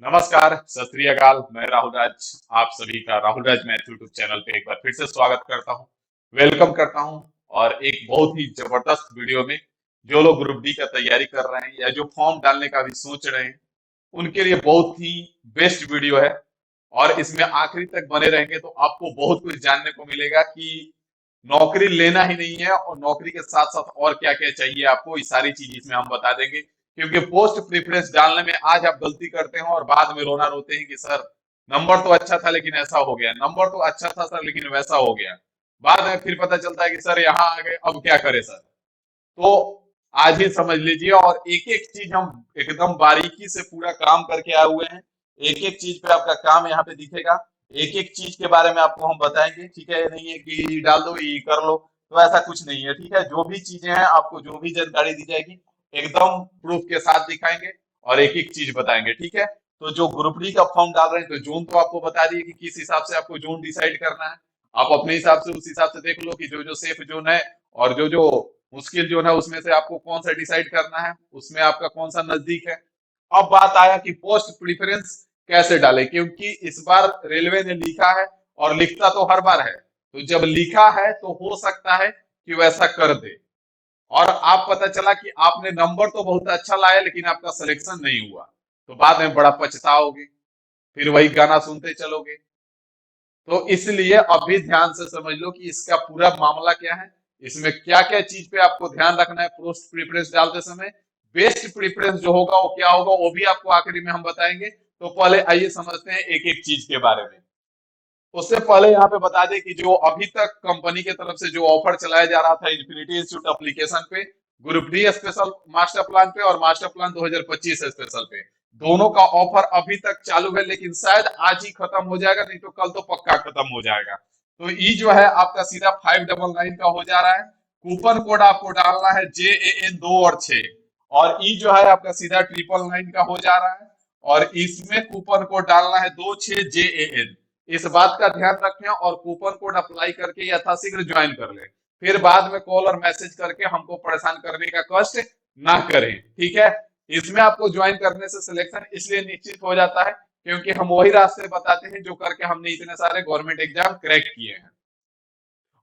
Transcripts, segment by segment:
नमस्कार, सत श्री अकाल। मैं राहुल राज, आप सभी का Rahul Raj math YouTube channel पे एक बार फिर से स्वागत करता हूँ, वेलकम करता हूँ। और एक बहुत ही जबरदस्त वीडियो में जो लोग ग्रुप डी का तैयारी कर रहे हैं या जो फॉर्म डालने का भी सोच रहे हैं, उनके लिए बहुत ही बेस्ट वीडियो है। और इसमें आखिरी तक बने रहेंगे तो आपको बहुत कुछ जानने को मिलेगा कि नौकरी लेना ही नहीं है और नौकरी के साथ साथ और क्या क्या चाहिए आपको, ये सारी चीज इसमें हम बता देंगे। क्योंकि पोस्ट प्रेफरेंस डालने में आज आप गलती करते हैं और बाद में रोना रोते हैं कि सर नंबर तो अच्छा था लेकिन ऐसा हो गया, नंबर तो अच्छा था सर लेकिन वैसा हो गया। बाद में फिर पता चलता है कि सर यहाँ आ गए, अब क्या करें सर। तो आज ही समझ लीजिए और एक एक चीज हम एकदम बारीकी से पूरा काम करके आए हुए हैं। एक एक चीज पे आपका काम यहाँ पे दिखेगा। एक एक चीज के बारे में आपको हम बताएंगे, ठीक है। ये नहीं है कि डाल दो ये कर लो, तो ऐसा कुछ नहीं है, ठीक है। जो भी चीजें हैं आपको जो भी जानकारी दी जाएगी एकदम प्रूफ के साथ दिखाएंगे और एक एक चीज बताएंगे, ठीक है। तो जो ग्रुप डी का फॉर्म डाल रहे हैं तो जोन तो आपको बता दिए कि किस हिसाब से आपको जोन डिसाइड करना है। आप अपने हिसाब से उस हिसाब से देख लो कि जो जो सेफ जोन है और जो जो मुश्किल जोन है उसमें से आपको कौन सा डिसाइड करना है, उसमें आपका कौन सा नजदीक है। अब बात आया कि पोस्ट प्रिफरेंस कैसे डालें, क्योंकि इस बार रेलवे ने लिखा है और लिखता तो हर बार है, तो जब लिखा है तो हो सकता है कि वैसा कर दे। और आप पता चला कि आपने नंबर तो बहुत अच्छा लाया लेकिन आपका सिलेक्शन नहीं हुआ, तो बाद में बड़ा पछताओगे, फिर वही गाना सुनते चलोगे। तो इसलिए अभी ध्यान से समझ लो कि इसका पूरा मामला क्या है, इसमें क्या क्या चीज पे आपको ध्यान रखना है पोस्ट प्रेफरेंस डालते समय। बेस्ट प्रेफरेंस जो होगा वो क्या होगा वो भी आपको आखिरी में हम बताएंगे। तो पहले आइए समझते हैं एक एक चीज के बारे में। उससे पहले यहाँ पे बता दें कि जो अभी तक कंपनी की तरफ से जो ऑफर चलाया जा रहा था इन्फिनिटी इंस्टीट्यूट एप्लीकेशन पे, group D special master plan पे और मास्टर प्लान 2025 स्पेशल पे, दोनों का ऑफर अभी तक चालू है, लेकिन शायद आज ही खत्म हो जाएगा, नहीं तो कल तो पक्का खत्म हो जाएगा। तो ये जो है आपका सीधा 599 का हो जा रहा है। कूपन कोड आपको डालना है JAN 2 और 6, और ई जो है आपका सीधा 999 का हो जा रहा है। और इसमें कूपन कोड डालना है 26JAN। इस बात का ध्यान रखें और कूपन कोड अप्लाई करके यथाशीघ्र ज्वाइन कर लें। फिर बाद में कॉल और मैसेज करके हमको परेशान करने का कष्ट ना करें, ठीक है। इसमें आपको ज्वाइन करने से सिलेक्शन इसलिए निश्चित हो जाता है क्योंकि हम वही रास्ते बताते हैं जो करके हमने इतने सारे गवर्नमेंट एग्जाम क्रैक किए हैं।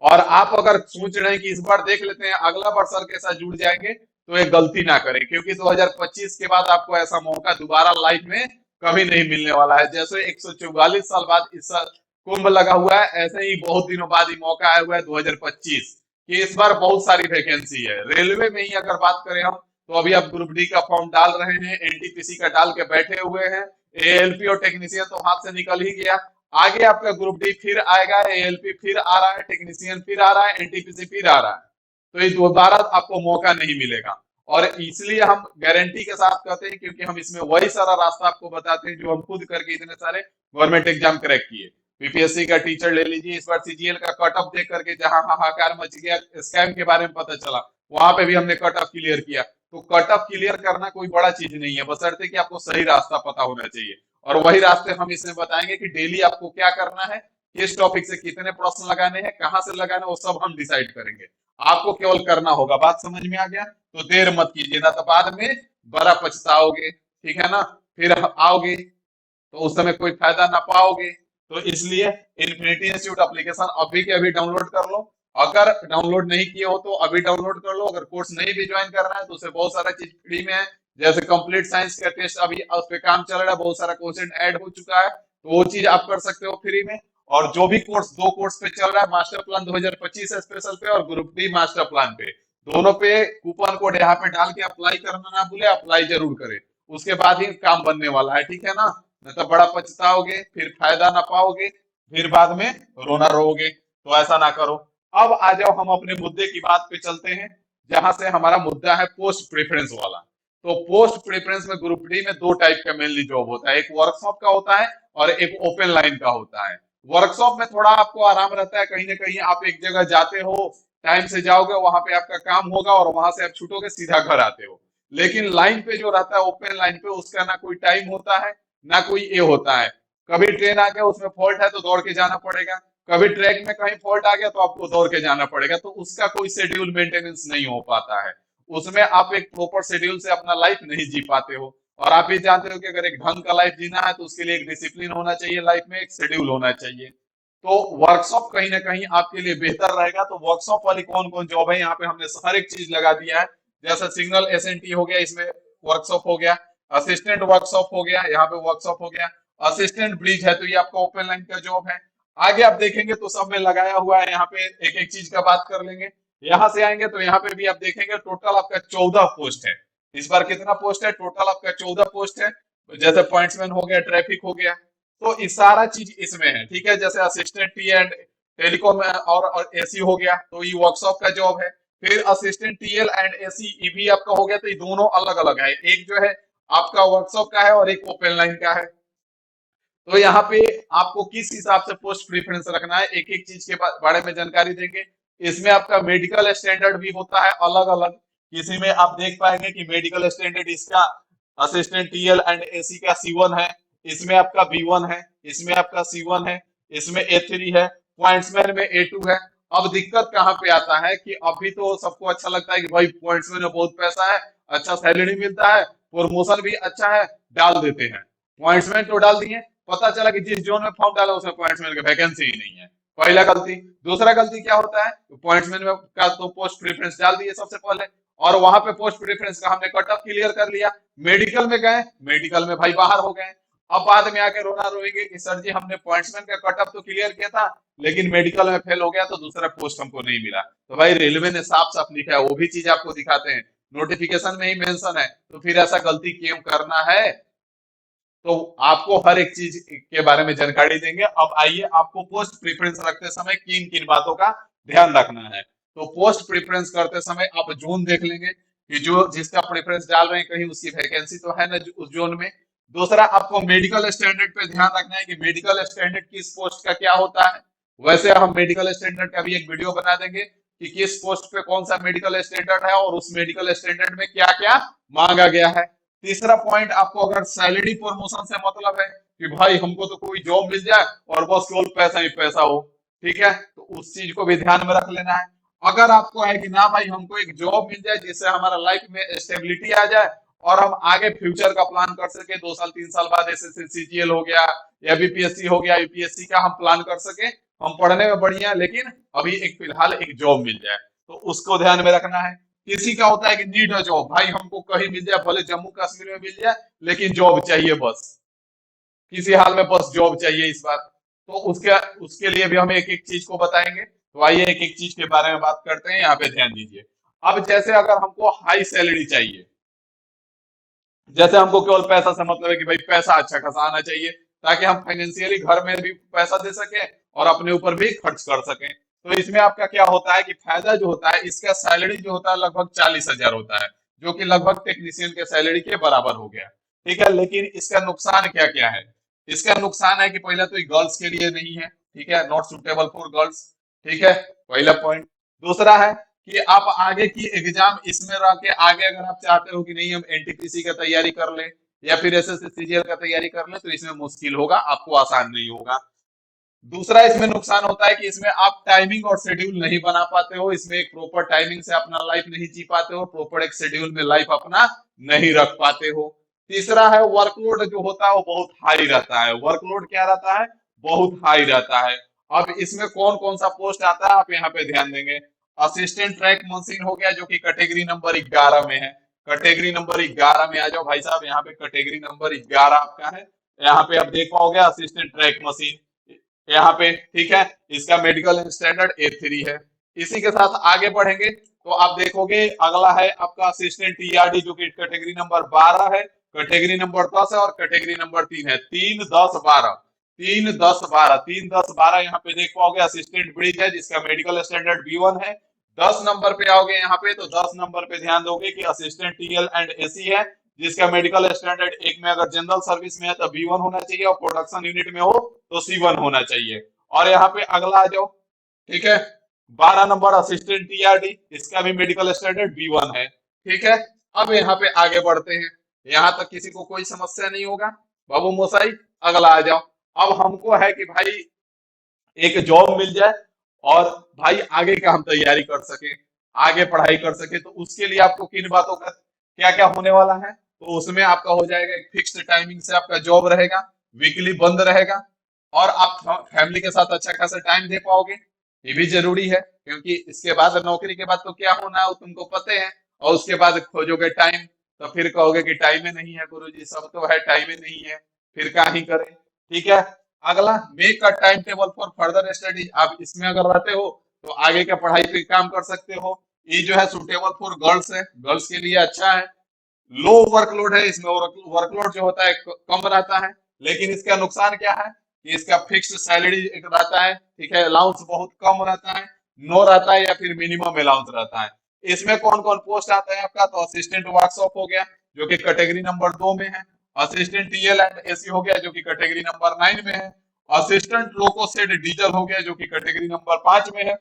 और आप अगर सोच रहे हैं कि इस बार देख लेते हैं अगला बार सर के साथ जुड़ जाएंगे, तो ये गलती ना करें, क्योंकि 2025 के बाद आपको ऐसा मौका दोबारा लाइफ में कभी नहीं मिलने वाला है। जैसे 144 साल बाद इस साल कुंभ लगा हुआ है, ऐसे ही बहुत दिनों बाद ही मौका आया हुआ है 2025 कि इस बार बहुत सारी वैकेंसी है। रेलवे में ही अगर बात करें हम, तो अभी आप ग्रुप डी का फॉर्म डाल रहे हैं, NTPC का डाल के बैठे हुए हैं। ALP और टेक्नीशियन तो हाथ से निकल ही गया, आगे आपका ग्रुप डी फिर आएगा, ALP फिर आ रहा है, टेक्नीशियन फिर आ रहा है, NTPC फिर आ रहा है। तो ये दोबारा आपको मौका नहीं मिलेगा। और इसलिए हम गारंटी के साथ कहते हैं क्योंकि हम इसमें वही सारा रास्ता आपको बताते हैं जो हम खुद करके इतने सारे गवर्नमेंट एग्जाम क्रैक किए। बीपीएससी का टीचर ले लीजिए, इस बार CGL का कट ऑफ देख करके जहां हाहाकार मच गया, स्कैम के बारे में पता चला, वहां पे भी हमने कट ऑफ क्लियर किया। तो कट ऑफ क्लियर करना कोई बड़ा चीज नहीं है, बशर्ते कि आपको सही रास्ता पता होना चाहिए। और वही रास्ते हम इसमें बताएंगे कि डेली आपको क्या करना है, किस टॉपिक से कितने प्रश्न लगाने हैं, कहाँ से लगाने हैं, वो सब हम डिसाइड करेंगे। आपको केवल करना होगा। बात समझ में आ गया? तो देर मत कीजिए, ना तो बाद में बड़ा पछताओगे, ठीक है ना। फिर आओगे तो उस समय कोई फायदा ना पाओगे। तो इसलिए इन्फिनिटी इंस्टीट्यूट एप्लीकेशन अभी के अभी डाउनलोड कर लो। अगर डाउनलोड नहीं किए हो तो अभी डाउनलोड कर लो। अगर कोर्स नहीं भी ज्वाइन करना है तो उससे बहुत सारा चीज फ्री में है। जैसे कंप्लीट साइंस का टेस्ट अभी उस पे काम चल रहा है, बहुत सारा क्वेश्चन ऐड हो चुका है, तो वो चीज आप कर सकते हो फ्री में। और जो भी कोर्स दो कोर्स पे चल रहा है, मास्टर प्लान 2025 स्पेशल पे और ग्रुप डी मास्टर प्लान पे, दोनों पे कूपन कोड यहाँ पे डाल के अप्लाई करना ना भूले, अप्लाई जरूर करें। उसके बाद ही काम बनने वाला है, ठीक है ना। नहीं तो बड़ा पछताओगे, फिर फायदा ना पाओगे, फिर बाद में रोना रोओगे। तो ऐसा ना करो। अब आ जाओ हम अपने मुद्दे की बात पे चलते हैं, जहां से हमारा मुद्दा है पोस्ट प्रेफरेंस वाला। तो पोस्ट प्रेफरेंस में ग्रुप डी में दो टाइप का मेनली जॉब होता है, एक वर्कशॉप का होता है और एक ओपन लाइन का होता है। वर्कशॉप में थोड़ा आपको आराम रहता है, कहीं ना कहीं आप एक जगह जाते हो, टाइम से जाओगे, वहां पे आपका काम होगा और वहां से आप छूटोगे सीधा घर आते हो। लेकिन लाइन पे जो रहता है ओपन लाइन पे, उसका ना कोई टाइम होता है ना कोई ये होता है। कभी ट्रेन आ गया उसमें फॉल्ट है तो दौड़ के जाना पड़ेगा, कभी ट्रैक में कहीं फॉल्ट आ गया तो आपको दौड़ के जाना पड़ेगा, तो उसका कोई शेड्यूल मेंटेनेंस नहीं हो पाता है। उसमें आप एक प्रॉपर शेड्यूल से अपना लाइफ नहीं जी पाते हो। और आप ये जानते हो कि अगर एक ढंग का लाइफ जीना है तो उसके लिए एक डिसिप्लिन होना चाहिए, लाइफ में एक शेड्यूल होना चाहिए। तो वर्कशॉप कहीं ना कहीं आपके लिए बेहतर रहेगा। तो वर्कशॉप वाली कौन कौन जॉब है, यहाँ पे हमने हर एक चीज लगा दिया है। जैसे सिग्नल एसएनटी हो गया, इसमें वर्कशॉप हो गया। असिस्टेंट वर्कशॉप हो गया, यहाँ पे वर्कशॉप हो गया। असिस्टेंट ब्रिज है, तो ये आपका ओपन लाइन का जॉब है। आगे आप देखेंगे तो सब में लगाया हुआ है, यहाँ पे एक एक चीज का बात कर लेंगे। यहाँ से आएंगे तो यहाँ पे भी आप देखेंगे टोटल आपका 14 पोस्ट है। इस बार कितना पोस्ट है, टोटल आपका 14 पोस्ट है। जैसे पॉइंट्समैन हो गया, ट्रैफिक हो गया, तो ये सारा चीज इसमें है। ठीक है, जैसे असिस्टेंट टी एंड टेलीकॉम और एसी हो गया, तो ये वर्कशॉप का जॉब है। फिर असिस्टेंट टीएल एंड एसी, ये भी आपका हो गया। तो ये दोनों अलग अलग है, एक जो है आपका वर्कशॉप का है और एक ओपन लाइन का है। तो यहाँ पे आपको किस हिसाब से पोस्ट प्रेफरेंस रखना है, एक एक चीज के बारे में जानकारी देंगे। इसमें आपका मेडिकल स्टैंडर्ड भी होता है अलग अलग। किसी में आप देख पाएंगे कि मेडिकल स्टैंडर्ड इसका असिस्टेंट टीएल एंड एसी का C1 है, इसमें आपका B1 है, इसमें आपका C1 है, इसमें A3 है, पॉइंट्समैन में A2 है। अब दिक्कत कहाँ पे आता है कि अभी तो सबको अच्छा लगता है कि भाई पॉइंट्समैन में बहुत पैसा है, अच्छा सैलरी मिलता है, प्रमोशन भी अच्छा है, डाल देते हैं। पॉइंट्समैन तो डाल दिए, पता चला कि जिस जोन में फॉर्म डाला उसमें पॉइंट्समैन की वैकेंसी ही नहीं है। पहला गलती। दूसरा गलती क्या होता है, पॉइंट्समैन में का तो पोस्ट प्रेफरेंस डाल दिए सबसे पहले, और वहां पे पोस्ट प्रेफरेंस का हमने कट ऑफ क्लियर कर लिया। मेडिकल में गए, मेडिकल में भाई बाहर हो गए। अब बाद में आके रोना रोएंगे कि सर जी हमने पॉइंट्समैन का कट ऑफ तो क्लियर किया था, लेकिन मेडिकल में फेल हो गया तो दूसरा पोस्ट हमको नहीं मिला। तो भाई रेलवे ने साफ साफ लिखा है, वो भी चीज आपको दिखाते हैं, नोटिफिकेशन में ही मेंशन है, तो फिर ऐसा गलती क्यों करना है। तो आपको हर एक चीज के बारे में जानकारी देंगे। अब आइए, आपको पोस्ट प्रेफरेंस रखते समय किन किन बातों का ध्यान रखना है। तो पोस्ट प्रेफरेंस करते समय आप जोन देख लेंगे कि जो जिसका प्रेफरेंस डाल रहे हैं कहीं उसकी वैकेंसी तो है ना उस जोन में। दूसरा, आपको मेडिकल स्टैंडर्ड पे ध्यान रखना है कि मेडिकल स्टैंडर्ड किस पोस्ट का क्या होता है। वैसे हम मेडिकल स्टैंडर्ड का भी एक वीडियो बना देंगे कि किस पोस्ट पे कौन सा मेडिकल स्टैंडर्ड है और उस मेडिकल स्टैंडर्ड में क्या क्या मांगा गया है। तीसरा पॉइंट, आपको अगर सैलरी प्रमोशन से मतलब है कि भाई हमको तो कोई जॉब मिल जाए और बस केवल पैसा ही पैसा हो, ठीक है, तो उस चीज को भी ध्यान में रख लेना है। अगर आपको है कि ना भाई हमको एक जॉब मिल जाए जिससे हमारा लाइफ में स्टेबिलिटी आ जाए और हम आगे फ्यूचर का प्लान कर सके, 2 साल 3 साल बाद एसएससी सीजीएल हो गया या बीपीएससी हो गया, यूपीएससी का हम प्लान कर सके, हम पढ़ने में बढ़िया, लेकिन अभी एक फिलहाल एक जॉब मिल जाए, तो उसको ध्यान में रखना है। किसी का होता है कि नीड है जॉब, भाई हमको कहीं मिल जाए, भले जम्मू कश्मीर में मिल जाए, लेकिन जॉब चाहिए बस, किसी हाल में बस जॉब चाहिए इस बार। तो उसके उसके लिए भी हम एक एक चीज को बताएंगे। तो आइए एक एक चीज के बारे में बात करते हैं, यहाँ पे ध्यान दीजिए। अब जैसे अगर हमको हाई सैलरी चाहिए, जैसे हमको केवल पैसा से मतलब है कि भाई पैसा अच्छा खासा आना चाहिए ताकि हम फाइनेंशियली घर में भी पैसा दे सके और अपने ऊपर भी खर्च कर सकें। तो इसमें आपका क्या होता है कि फायदा जो होता है, इसका सैलरी जो होता है लगभग 40,000 होता है, जो कि लगभग टेक्नीशियन के सैलरी के बराबर हो गया। ठीक है, लेकिन इसका नुकसान क्या क्या है। इसका नुकसान है कि पहला तो ये गर्ल्स के लिए नहीं है, ठीक है, नॉट सुटेबल फॉर गर्ल्स। ठीक है, पहला पॉइंट। दूसरा है कि आप आगे की एग्जाम इसमें रह के आगे अगर आप चाहते हो कि नहीं हम एनटीपीसी का तैयारी कर ले या फिर एसएससी सीजीएल का तैयारी कर ले, तो इसमें मुश्किल होगा, आपको आसान नहीं होगा। दूसरा इसमें नुकसान होता है कि इसमें आप टाइमिंग और शेड्यूल नहीं बना पाते हो, इसमें एक प्रॉपर टाइमिंग से अपना लाइफ नहीं जी पाते हो, प्रॉपर एक शेड्यूल में लाइफ अपना नहीं रख पाते हो। तीसरा है वर्कलोड जो होता है वो बहुत हाई रहता है। वर्कलोड क्या रहता है, बहुत हाई रहता है। अब इसमें कौन कौन सा पोस्ट आता है आप यहाँ पे ध्यान देंगे। असिस्टेंट ट्रैक मशीन हो गया, जो कि कैटेगरी नंबर 11 में है। कैटेगरी नंबर 11 में आ जाओ भाई साहब, यहाँ पे कैटेगरी नंबर 11 आपका है। यहाँ पे आप देख पाओगे असिस्टेंट ट्रैक मशीन यहाँ पे, ठीक है, इसका मेडिकल स्टैंडर्ड A3 है। इसी के साथ आगे बढ़ेंगे तो आप देखोगे अगला है आपका असिस्टेंट टीआरडी, जो कि कैटेगरी नंबर 12 है, कैटेगरी नंबर 10 है और कैटेगरी नंबर 3 है। 3 10 12, 3 10 12, 3 10 12 यहाँ पे देख पाओगे। असिस्टेंट ब्रिज है जिसका मेडिकल स्टैंडर्ड B1 है। 10 नंबर पे आओगे यहाँ पे, तो 10 नंबर पे ध्यान दोगे कि असिस्टेंट टीएल एंड एसी है, जिसका मेडिकल स्टैंडर्ड एक में अगर जनरल सर्विस में है तो B1 होना चाहिए और प्रोडक्शन यूनिट में हो तो C1 होना चाहिए। और यहाँ पे अगला आ जाओ, ठीक है, 12 नंबर असिस्टेंट टीआरडी, इसका भी मेडिकल स्टैंडर्ड B1 है। ठीक है, अब यहाँ पे आगे बढ़ते हैं, यहाँ तक किसी को कोई समस्या नहीं होगा बाबू मोसाई। अगला आ जाओ। अब हमको है कि भाई एक जॉब मिल जाए और भाई आगे का हम तैयारी कर सके, आगे पढ़ाई कर सके, तो उसके लिए आपको किन बातों का क्या क्या होने वाला है। तो उसमें आपका हो जाएगा एक फिक्स्ड टाइमिंग से आपका जॉब रहेगा, वीकली बंद रहेगा, और आप फैमिली के साथ अच्छा खासा टाइम दे पाओगे। ये भी जरूरी है, क्योंकि इसके बाद नौकरी के बाद तो क्या होना है वो तुमको पता है। और उसके बाद खोजोगे टाइम, तो फिर कहोगे कि टाइम ही नहीं है गुरुजी, सब तो है टाइम ही नहीं है, फिर क्या ही करें। ठीक है। अगला, make a time table for further study. आप इसमें अगर रहते हो तो आगे का पढ़ाई पे काम कर सकते हो। ये जो है सुटेबल फॉर गर्ल्स है, गर्ल्स के लिए अच्छा है। लो वर्कलोड है इसमें, वर्कलोड जो होता है कम रहता है, लेकिन इसका नुकसान क्या है कि इसका फिक्स्ड सैलरी एक रहता है, ठीक है, अलाउंस बहुत कम रहता है, नो रहता है या फिर मिनिमम अलाउंस रहता है। इसमें कौन कौन पोस्ट आता है आपका, तो असिस्टेंट वर्कशॉप हो गया जो कि कैटेगरी नंबर 2 में है, असिस्टेंट टीएल एंड एसी हो गया जो कि कैटेगरी नंबर 9 में है, असिस्टेंट लोकोसेड डीजल हो गया जो कि कैटेगरी नंबर 5 में है,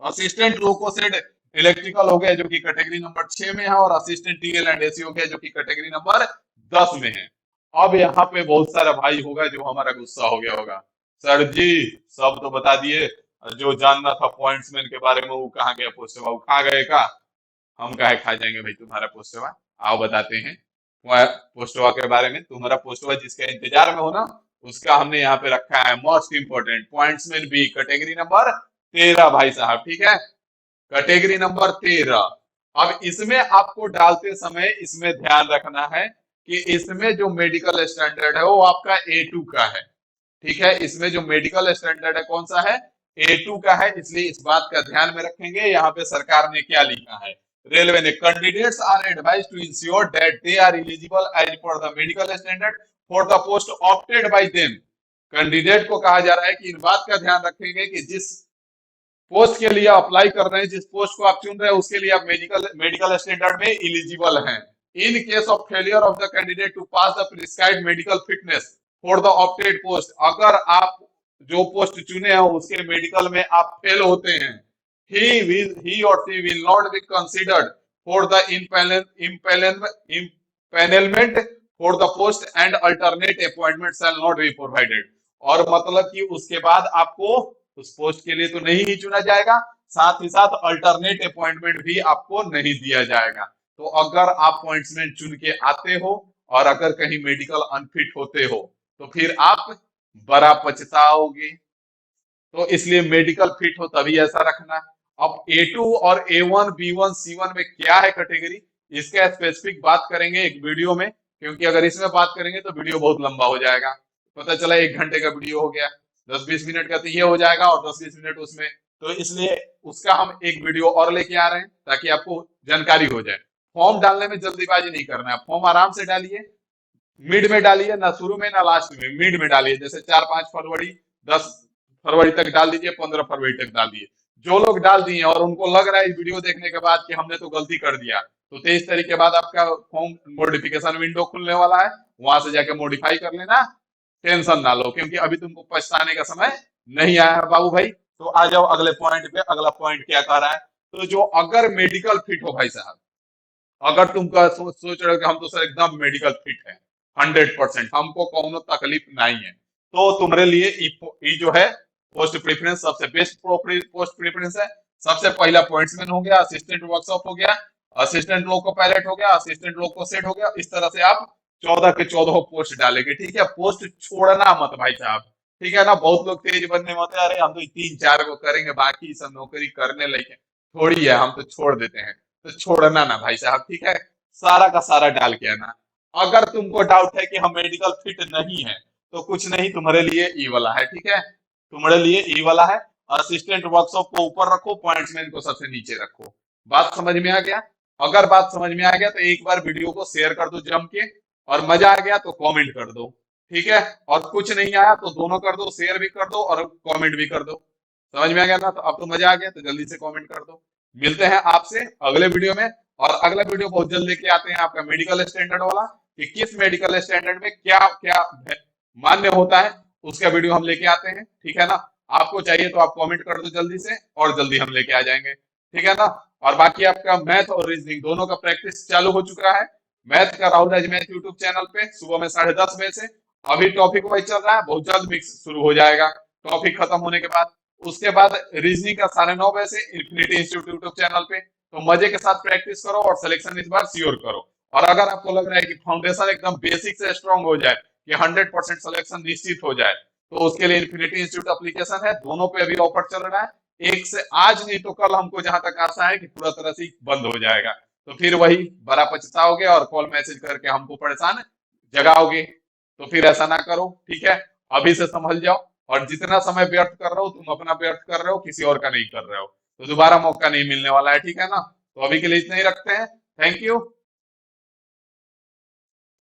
असिस्टेंट लोकोसेड इलेक्ट्रिकल हो गया जो कि कैटेगरी नंबर 6 में है, और असिस्टेंट टीएल एंड एसी हो गया जो कि कैटेगरी नंबर 10 में है। अब यहाँ पे बहुत सारा भाई होगा जो हमारा गुस्सा हो गया होगा, सर जी सब तो बता दिए, जो जानना था पॉइंट्समैन के बारे में वो कहाँ गया, पोस्टवा वो खा गए का। हम काहे खा जाएंगे भाई तुम्हारा पोस्टवा, आओ बताते हैं। पोस्टवा के बारे में, तुम्हारा पोस्टवा जिसके इंतजार में हो ना, उसका हमने यहाँ पे रखा है most important pointsman B, category number 13 भाई साहब, ठीक है, कैटेगरी नंबर 13। अब इसमें आपको डालते समय इसमें ध्यान रखना है कि इसमें जो मेडिकल स्टैंडर्ड है वो आपका A2 का है। ठीक है, इसमें जो मेडिकल स्टैंडर्ड है कौन सा है, A2 का है, इसलिए इस बात का ध्यान में रखेंगे। यहाँ पे सरकार ने क्या लिखा है, रेलवे ने, candidates are advised to ensure that they are eligible as per the medical standard for the post opted by them. Candidate को कहा जा रहा है कि इन बात का ध्यान रखेंगे कि जिस पोस्ट के लिए अप्लाई कर रहे हैं, जिस पोस्ट को आप चुन रहे हैं, उसके लिए आप मेडिकल मेडिकल स्टैंडर्ड में एलिजिबल हैं। In case of failure of the candidate to pass the prescribed medical fitness for the opted post, अगर आप जो पोस्ट चुने हैं उसके मेडिकल में आप फेल होते हैं, he or she will not be considered for the impanelment for the post and alternate appointment shall not be provided। और मतलब कि उसके बाद आपको उस पोस्ट के लिए तो नहीं ही चुना जाएगा, साथ ही साथ अल्टरनेट अपॉइंटमेंट भी आपको नहीं दिया जाएगा। तो अगर आप अपॉइंटमेंट चुन के आते हो और अगर कहीं मेडिकल अनफिट होते हो तो फिर आप बड़ा पछताओगे। तो इसलिए मेडिकल फिट हो तभी ऐसा रखना। अब A2 और A1 B1 C1 में क्या है कैटेगरी, इसका स्पेसिफिक बात करेंगे एक वीडियो में, क्योंकि अगर इसमें बात करेंगे तो वीडियो बहुत लंबा हो जाएगा। पता चला 1 घंटे का वीडियो हो गया, 10-20 मिनट का तो ये हो जाएगा और 10-20 मिनट उसमें, तो इसलिए उसका हम एक वीडियो और लेके आ रहे हैं ताकि आपको जानकारी हो जाए। फॉर्म डालने में जल्दीबाजी नहीं करना है, फॉर्म आराम से डालिए, मिड में डालिए, ना शुरू में ना लास्ट में, मिड में डालिए। जैसे 4-5 फरवरी, 10 फरवरी तक डाल दीजिए, 15 फरवरी तक डाल दिए। जो लोग डाल दिए और उनको लग रहा है इस वीडियो देखने के बाद कि हमने तो गलती कर दिया, तो 23 तारीख के बाद आपका फॉर्म मॉडिफिकेशन विंडो खुलने वाला है, वहां से जाके मॉडिफाई कर लेना। टेंशन ना लो, क्योंकि अभी तुमको पछताने का समय नहीं आया है बाबू भाई। तो आ जाओ अगले पॉइंट पे। अगला पॉइंट क्या कह रहा है, तो जो अगर मेडिकल फिट हो भाई साहब, अगर तुम सोच रहे हो कि हम तो सर एकदम मेडिकल फिट है, 100%, हमको कोनो तकलीफ नहीं है, तो तुम्हारे लिए ई जो है पोस्ट प्रेफरेंस सबसे बेस्ट पोस्ट प्रेफरेंस है। सबसे पहला पॉइंट्समैन हो गया, असिस्टेंट वर्कशॉप हो गया, असिस्टेंट लोको पायलट हो गया, असिस्टेंट लोको सेट हो गया। इस तरह से आप 14 के 14 पोस्ट डालेंगे। ठीक है, पोस्ट छोड़ना मत भाई साहब, ठीक है ना। बहुत लोग तेज बनने में होते हैं, अरे हम तो 3-4 को करेंगे, बाकी सब नौकरी करने लगे थोड़ी है, हम तो छोड़ देते हैं। तो छोड़ना ना भाई साहब, ठीक है, सारा का सारा डाल के आना। अगर तुमको डाउट है कि हम मेडिकल फिट नहीं है तो कुछ नहीं, तुम्हारे लिए ई वाला है, ठीक है, तुम्हारे लिए ई वाला है। असिस्टेंट वर्कशॉप को ऊपर रखो, पॉइंट्समैन को सबसे नीचे रखो। बात समझ में आ गया? अगर बात समझ में आ गया तो एक बार वीडियो को शेयर कर दो जम के, और मजा आ गया तो कमेंट कर दो, ठीक है। और कुछ नहीं आया तो दोनों कर दो, शेयर भी कर दो और कमेंट भी कर दो। समझ में आ गया ना? तो अब तो मजा आ गया, तो जल्दी से कमेंट कर दो। मिलते हैं आपसे अगले वीडियो में, और अगला वीडियो बहुत जल्द लेके आते हैं आपका मेडिकल स्टैंडर्ड वाला, कि किस मेडिकल स्टैंडर्ड में क्या क्या मान्य होता है, उसका वीडियो हम लेके आते हैं, ठीक है ना। आपको चाहिए तो आप कमेंट कर दो जल्दी से, और जल्दी हम लेके आ जाएंगे, ठीक है ना। और बाकी आपका मैथ और रीजनिंग दोनों का प्रैक्टिस चालू हो चुका है। मैथ का Rahul Raj math YouTube channel पे सुबह में 10:30 बजे से। अभी टॉपिक वाइज चल रहा है, बहुत जल्द मिक्स शुरू हो जाएगा टॉपिक खत्म होने के बाद। उसके बाद रीजनिंग का 9:30 बजे से इन्फिनिटी इंस्टीट्यूट यूट्यूब चैनल पे। तो मजे के साथ प्रैक्टिस करो और सिलेक्शन इस बार श्योर करो। और अगर आपको लग रहा है कि फाउंडेशन एकदम बेसिक से स्ट्रांग हो जाए, कि 100% सिलेक्शन निश्चित हो जाए, तो उसके लिए इन्फिनिटी इंस्टीट्यूट एप्लीकेशन है, दोनों पे अभी ऑफर चल रहा है। एक से आज नहीं तो कल हमको जहां तक आशा है कि पूरा तरह से बंद हो जाएगा। तो फिर वही बड़ा पछताओगे और कॉल मैसेज करके हमको परेशान जगाओगे। तो फिर ऐसा ना करो, ठीक है। अभी से संभल जाओ, और जितना समय व्यर्थ कर रहे हो तुम अपना व्यर्थ कर रहे हो, किसी और का नहीं कर रहे हो। तो दोबारा मौका नहीं मिलने वाला है, ठीक है ना। तो अभी के लिए इतना ही रखते हैं। Thank you.